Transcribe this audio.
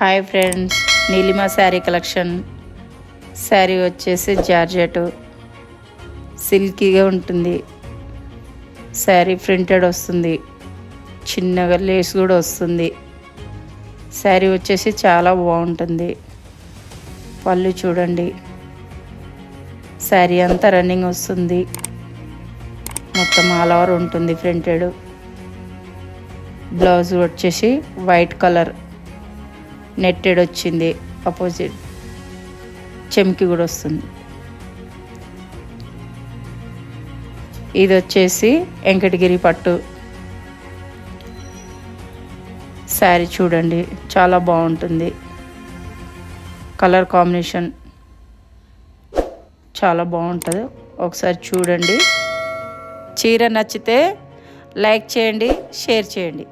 Hi friends, Neelima sari collection. Sari వచ్చేసి georgette, సిల్కీగా ఉంటుంది. Sari printed వస్తుంది, చిన్నగా లేస్ కూడా వస్తుంది. శారీ వచ్చేసి చాలా బాగుంటుంది. పళ్ళు చూడండి, శారీ అంతా రన్నింగ్ వస్తుంది. మొత్తం ఆల్ ఓవర్ ఉంటుంది ప్రింటెడ్. బ్లౌజ్ వచ్చేసి వైట్ కలర్ నెట్టెడ్ వచ్చింది. అపోజిట్ చెమ్కి కూడా వస్తుంది. ఇది వచ్చేసి వెంకటగిరి పట్టు. శారీ చూడండి, చాలా బాగుంటుంది. కలర్ కాంబినేషన్ చాలా బాగుంటుంది. ఒకసారి చూడండి. చీర నచ్చితే లైక్ చేయండి, షేర్ చేయండి.